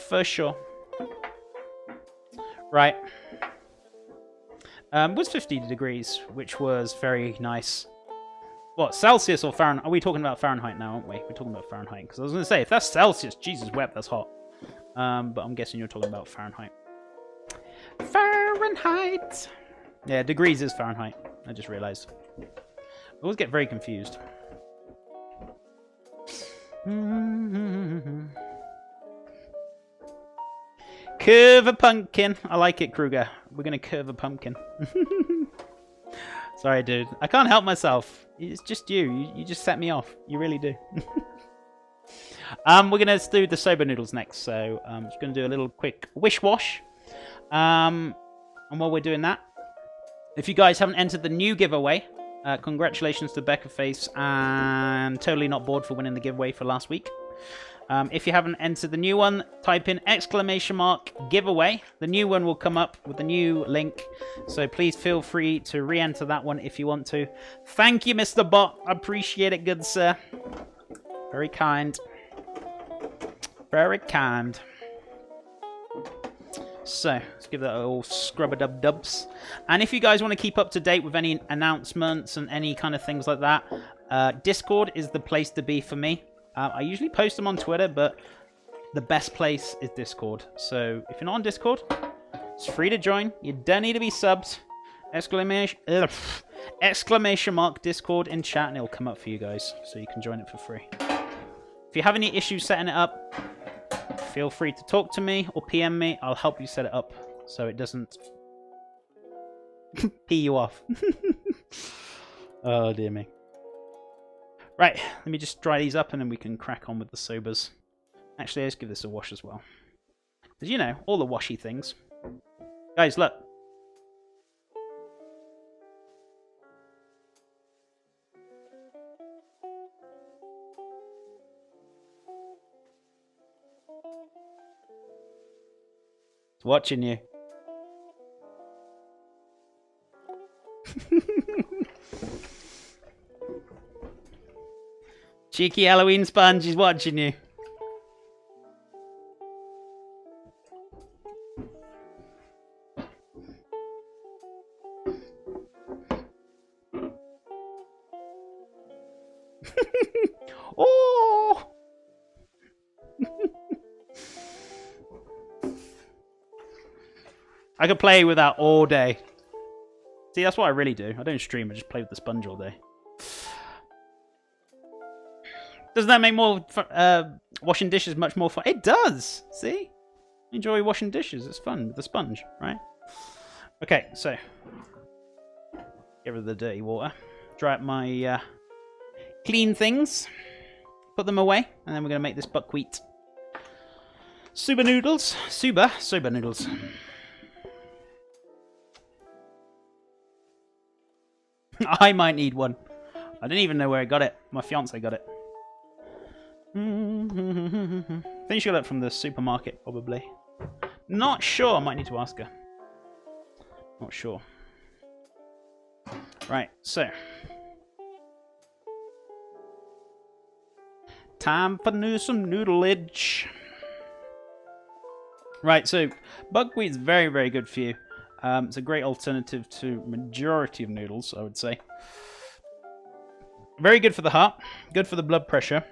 For sure. Right. It was 50 degrees, which was very nice. What, Celsius or Fahrenheit? Are we talking about Fahrenheit now, aren't we? We're talking about Fahrenheit. Because I was going to say, if that's Celsius, Jesus wept, that's hot. But I'm guessing you're talking about Fahrenheit. Fahrenheit! Yeah, degrees is Fahrenheit. I just realised. I always get very confused. Curve a pumpkin. I like it, Kruger. We're going to curve a pumpkin. Sorry, dude. I can't help myself. It's just you. You just set me off. You really do. We're going to do the soba noodles next. So I'm just going to do a little quick wish wash. And while we're doing that, if you guys haven't entered the new giveaway, congratulations to Becca Face and Totally Not Bored for winning the giveaway for last week. If you haven't entered the new one, type in !giveaway. The new one will come up with the new link. So please feel free to re-enter that one if you want to. Thank you, Mr. Bot. I appreciate it, good sir. Very kind. Very kind. So, let's give that a little scrub-a-dub-dubs. And if you guys want to keep up to date with any announcements and any kind of things like that, Discord is the place to be for me. I usually post them on Twitter, but the best place is Discord. So if you're not on Discord, it's free to join. You don't need to be subbed. Exclamation mark Discord in chat, and it'll come up for you guys, so you can join it for free. If you have any issues setting it up, feel free to talk to me or PM me. I'll help you set it up so it doesn't pee you off. Oh, dear me. Right, let me just dry these up and then we can crack on with the sobas. Actually, let's give this a wash as well. Because, you know, all the washy things. Guys, look. It's watching you. Cheeky Halloween sponge is watching you. Oh! I could play with that all day. See, that's what I really do. I don't stream, I just play with the sponge all day. Doesn't that make more washing dishes much more fun? It does! See? Enjoy washing dishes. It's fun with the sponge, right? Okay, so. Get rid of the dirty water. Dry up my clean things. Put them away. And then we're going to make this buckwheat Super noodles. Soba noodles. I might need one. I didn't even know where I got it. My fiance got it. I think she got it from the supermarket, probably. Not sure. I might need to ask her. Not sure. Right, so. Time for some noodleage. Right, so buckwheat's very, very good for you. It's a great alternative to majority of noodles, I would say. Very good for the heart. Good for the blood pressure.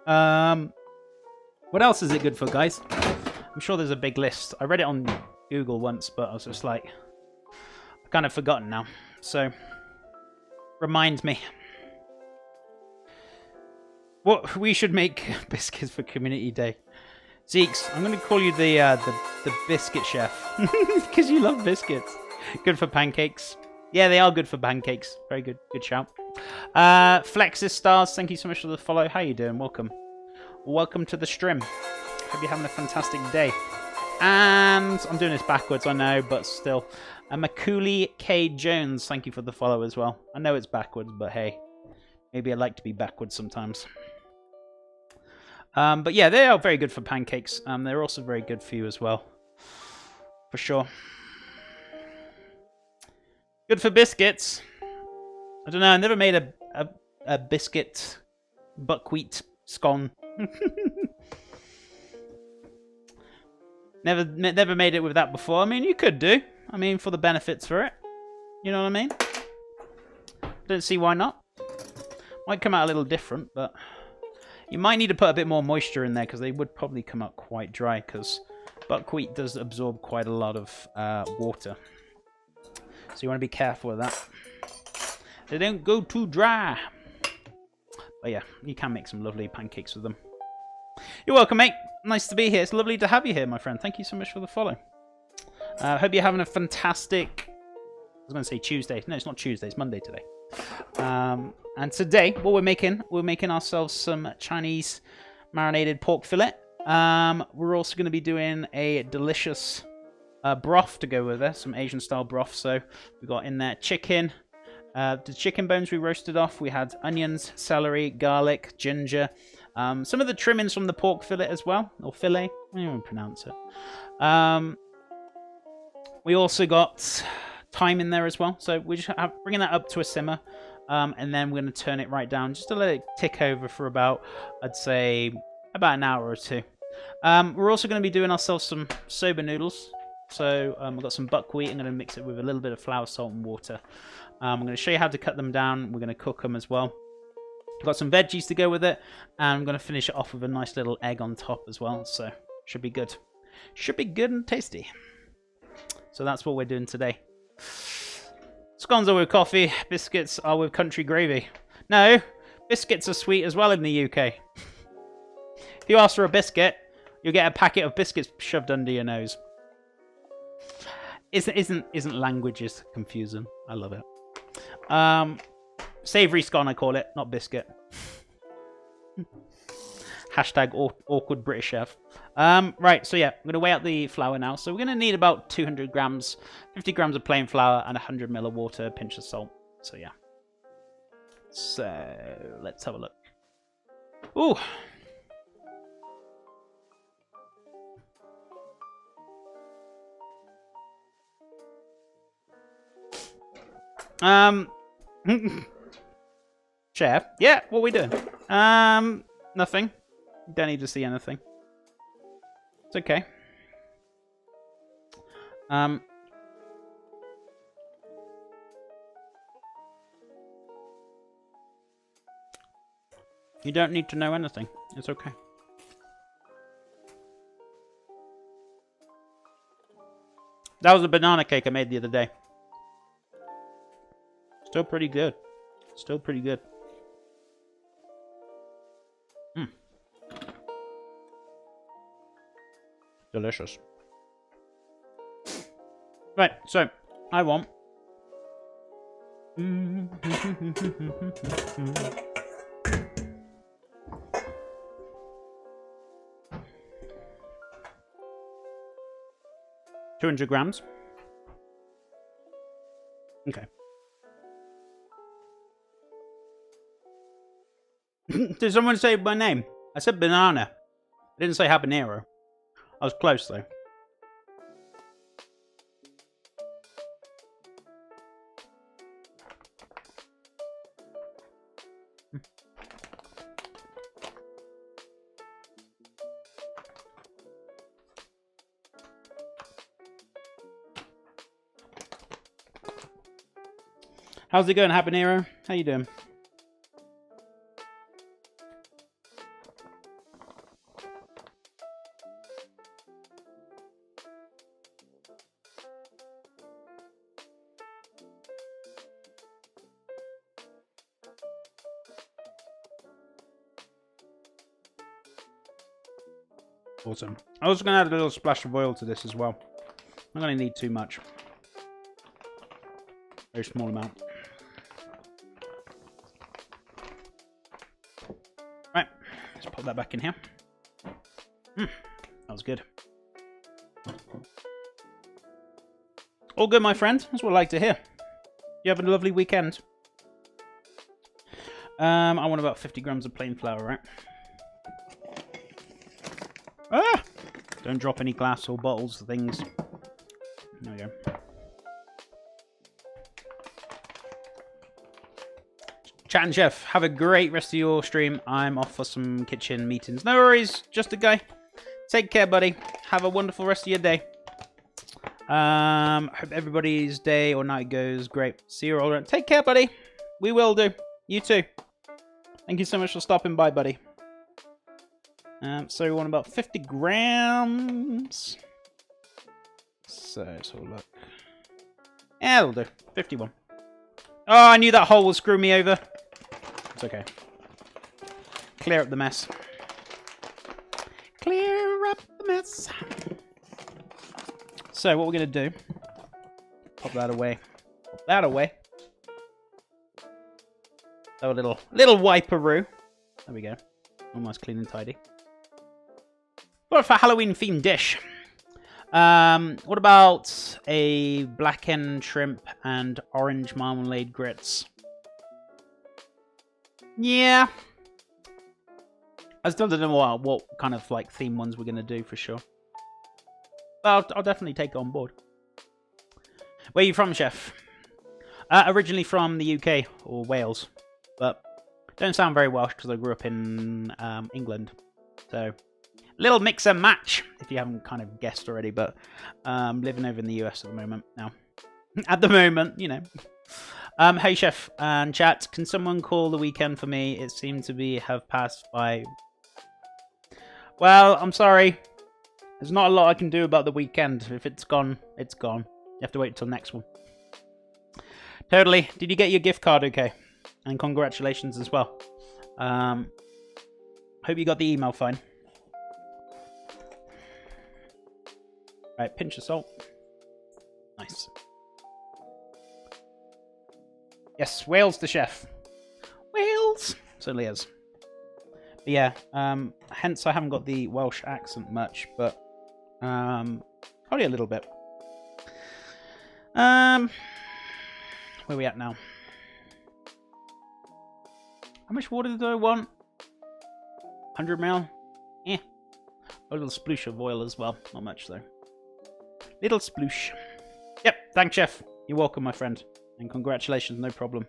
What else is it good for, guys? I'm sure there's a big list. I read it on Google once, but I was just like, I've kind of forgotten now. So, remind me. What we should make biscuits for Community Day. Zeeks, I'm going to call you the biscuit chef because you love biscuits. Good for pancakes. Yeah, they are good for pancakes. Very good. Good shout. Flexis Stars, thank you so much for the follow. How you doing? Welcome. Welcome to the stream. Hope you're having a fantastic day. And I'm doing this backwards, I know, but still. Makuli K. Jones, thank you for the follow as well. I know it's backwards, but hey, maybe I like to be backwards sometimes. But yeah, they are very good for pancakes. They're also very good for you as well. For sure. Good for biscuits. I don't know, I never made a biscuit buckwheat scone. Never made it with that before. I mean, you could do. I mean, for the benefits for it. You know what I mean? Don't see why not. Might come out a little different, but you might need to put a bit more moisture in there because they would probably come out quite dry because buckwheat does absorb quite a lot of water. So you want to be careful with that. They don't go too dry. But yeah, you can make some lovely pancakes with them. You're welcome, mate. Nice to be here. It's lovely to have you here, my friend. Thank you so much for the follow. Hope you're having a fantastic... I was going to say Tuesday. No, it's not Tuesday. It's Monday today. And today, what we're making ourselves some Chinese marinated pork fillet. We're also going to be doing a delicious broth to go with it, some Asian style broth. So we got in there chicken, the chicken bones we roasted off. We had onions, celery, garlic, ginger, some of the trimmings from the pork fillet as well, or fillet, I don't even pronounce it. We also got thyme in there as well, so we're just bringing that up to a simmer. And then we're going to turn it right down just to let it tick over for about, I'd say, about an hour or two. We're also going to be doing ourselves some soba noodles. So we've got some buckwheat. I'm going to mix it with a little bit of flour, salt, and water. I'm going to show you how to cut them down. We're going to cook them as well. We've got some veggies to go with it. And I'm going to finish it off with a nice little egg on top as well. So should be good. Should be good and tasty. So that's what we're doing today. Scones are with coffee, biscuits are with country gravy. No, biscuits are sweet as well in the UK. If you ask for a biscuit, you'll get a packet of biscuits shoved under your nose. Isn't languages confusing? I love it. Savoury scone, I call it, not biscuit. Hashtag awkward British chef. Right, so yeah, I'm going to weigh out the flour now. So we're going to need about 200 grams, 50 grams of plain flour, and 100 ml of water, a pinch of salt. So yeah. So let's have a look. Ooh. Chef, yeah, what are we doing? Nothing. Don't need to see anything. It's okay. You don't need to know anything. It's okay. That was a banana cake I made the other day. Still pretty good. Still pretty good. Delicious. Right, so I want 200 grams. Okay. Did someone say my name? I said banana. I didn't say habanero. I was close though. How's it going, habanero? How you doing? Awesome. I was going to add a little splash of oil to this as well. I'm going to need too much. Very small amount. Right. Let's put that back in here. That was good. All good, my friend. That's what I like to hear. You have a lovely weekend. I want about 50 grams of plain flour, right? Ah! Don't drop any glass or bottles or things. There we go. Chat and Chef, have a great rest of your stream. I'm off for some kitchen meetings. No worries, just a guy. Take care, buddy. Have a wonderful rest of your day. Hope everybody's day or night goes great. See you all around. Take care, buddy. We will do. You too. Thank you so much for stopping by, buddy. So we want about 50 grams. So let's have a look. Yeah, that'll do. 51. Oh, I knew that hole would screw me over. It's okay. Clear up the mess. Clear up the mess. So what we're going to do, pop that away. Pop that away. So a little wiperoo. There we go. Almost clean and tidy. What for a Halloween-themed dish? What about a blackened shrimp and orange marmalade grits? Yeah. I still don't know what kind of like theme ones we're going to do for sure. But I'll definitely take it on board. Where are you from, Chef? Originally from the UK or Wales. But don't sound very Welsh because I grew up in England. So... little mix and match, if you haven't kind of guessed already, but living over in the US at the moment now. At the moment, you know. Hey, Chef and chat, can someone call the weekend for me? It seemed to have passed by. Well, I'm sorry. There's not a lot I can do about the weekend. If it's gone, it's gone. You have to wait till next one. Totally. Did you get your gift card okay? And congratulations as well. Hope you got the email fine. Right, pinch of salt. Nice. Yes, Wales the chef. Wales! Certainly is. But yeah, hence I haven't got the Welsh accent much, but probably a little bit. Where are we at now? How much water do I want? 100 ml? Yeah. A little sploosh of oil as well. Not much though. Little sploosh. Yep, thanks, Chef. You're welcome, my friend. And congratulations, no problem.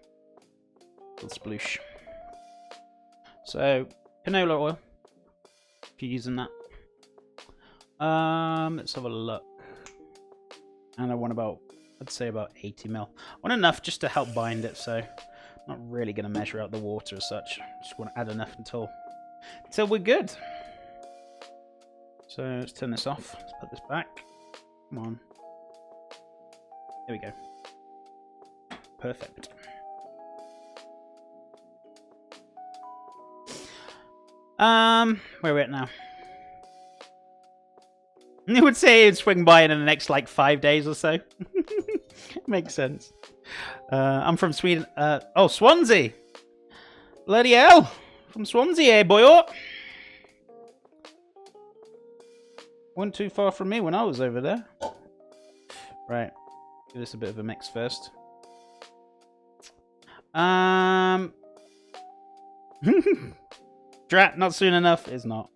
Little sploosh. So, canola oil. If you're using that. Let's have a look. And I want about, I'd say about 80 ml. I want enough just to help bind it, so I'm not really going to measure out the water as such. Just want to add enough until we're good. So let's turn this off. Let's put this back. Come on. There we go. Perfect. Where are we at now? I would say it'd swing by in the next like 5 days or so. Makes sense. I'm from Sweden. Oh, Swansea. Bloody hell. From Swansea, eh, boy? Wasn't too far from me when I was over there. Right. Give this a bit of a mix first. Drat, not soon enough. Is not.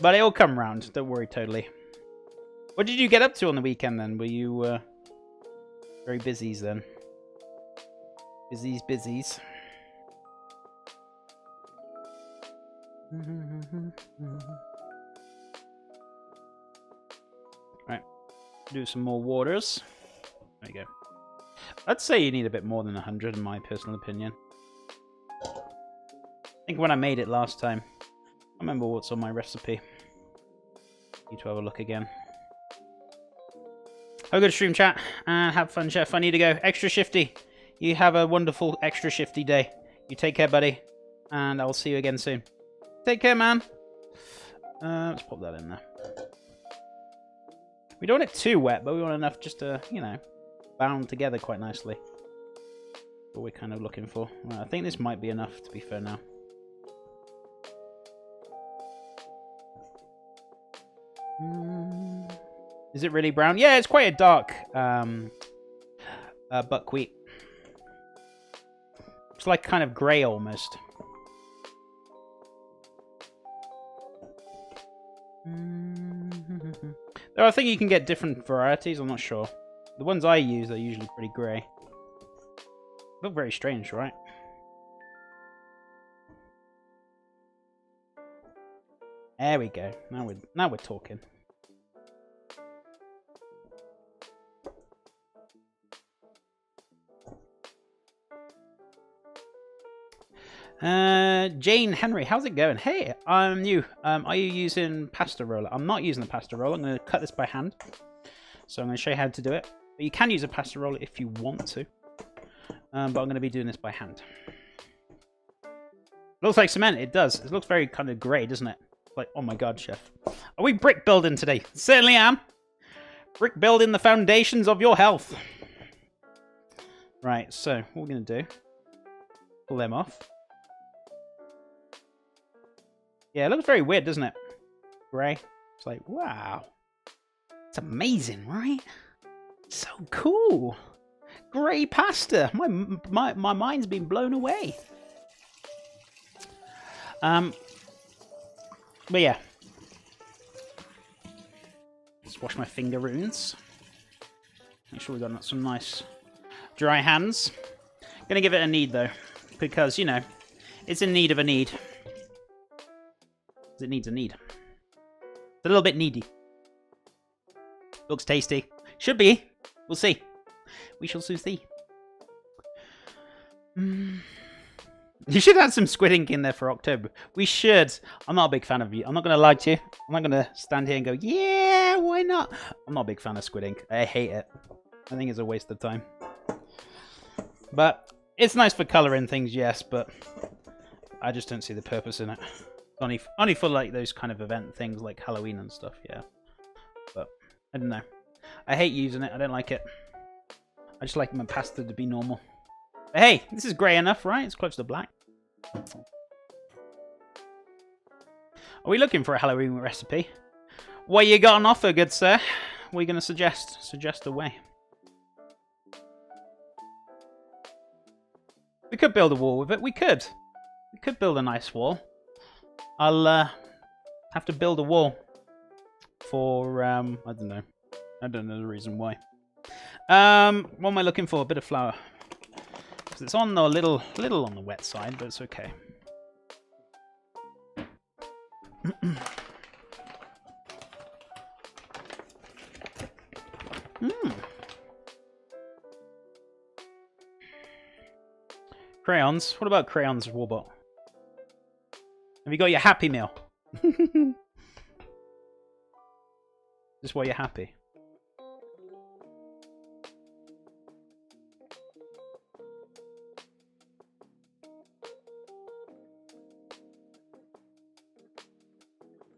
But it'll come round. Don't worry, totally. What did you get up to on the weekend then? Were you very busies then? Busies. Right. Do some more waters. There you go. I'd say you need a bit more than 100 in my personal opinion. I think when I made it last time, I remember what's on my recipe. Need to have a look again. Have a good stream, chat, and have fun, chef. I need to go. Extra shifty. You have a wonderful extra shifty day. You take care, buddy, and I'll see you again soon. Take care, man. Let's pop that in there. We don't want it too wet, but we want enough just to, you know, bound together quite nicely. What we're kind of looking for. Right, I think this might be enough, to be fair now. Is it really brown? Yeah, it's quite a dark buckwheat. It's like kind of grey almost. Though I think you can get different varieties, I'm not sure. The ones I use are usually pretty grey. Look very strange, right? There we go. Now we're talking. Jane Henry, how's it going? Hey, I'm new. Are you using pasta roller? I'm not using the pasta roller. I'm going to cut this by hand. So I'm going to show you how to do it. But you can use a pasta roller if you want to. But I'm going to be doing this by hand. Looks like cement. It does. It looks very kind of grey, doesn't it? Like, oh my god, chef. Are we brick building today? Certainly am. Brick building the foundations of your health. Right, so what we're going to do. Pull them off. Yeah, it looks very weird, doesn't it? Grey. It's like, wow. It's amazing, right? So cool. Grey pasta. My mind's been blown away. But yeah. Let's wash my finger runes. Make sure we've got some nice dry hands. Gonna give it a knead though. Because, you know, it's in need of a knead. It needs a knead. It's a little bit needy. Looks tasty. Should be. We'll see. We shall soon see. You should add some squid ink in there for October. We should. I'm not a big fan of you. I'm not going to lie to you. I'm not going to stand here and go, yeah, why not? I'm not a big fan of squid ink. I hate it. I think it's a waste of time. But it's nice for colouring things, yes, but I just don't see the purpose in it. Only for like those kind of event things like Halloween and stuff, yeah. But I don't know. I hate using it. I don't like it. I just like my pasta to be normal. But hey, this is grey enough, right? It's close to black. Are we looking for a Halloween recipe? What you got on offer, good sir? What are you going to suggest? Suggest a way. We could build a wall with it. We could. We could build a nice wall. I'll have to build a wall for I don't know. I don't know the reason why. What am I looking for? A bit of flour. Because it's on the little on the wet side, but it's okay. Crayons. What about crayons, Warbot? Have you got your Happy Meal? Just while you're happy.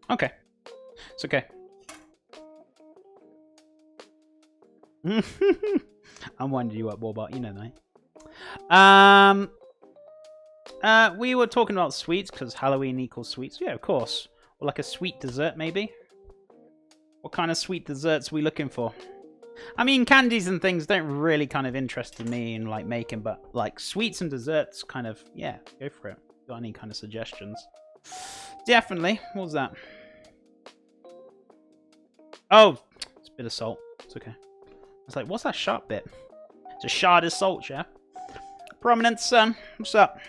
Okay. It's okay. I'm winding you up, Warbot. You know that. We were talking about sweets because Halloween equals sweets. Yeah, of course. Or like a sweet dessert, maybe. What kind of sweet desserts are we looking for? I mean, candies and things don't really kind of interest me in like making, but like sweets and desserts kind of, yeah, go for it. Got any kind of suggestions? Definitely. What was that? Oh, it's a bit of salt. It's okay. I was like, what's that sharp bit? It's a shard of salt, yeah? Prominence, son. What's up?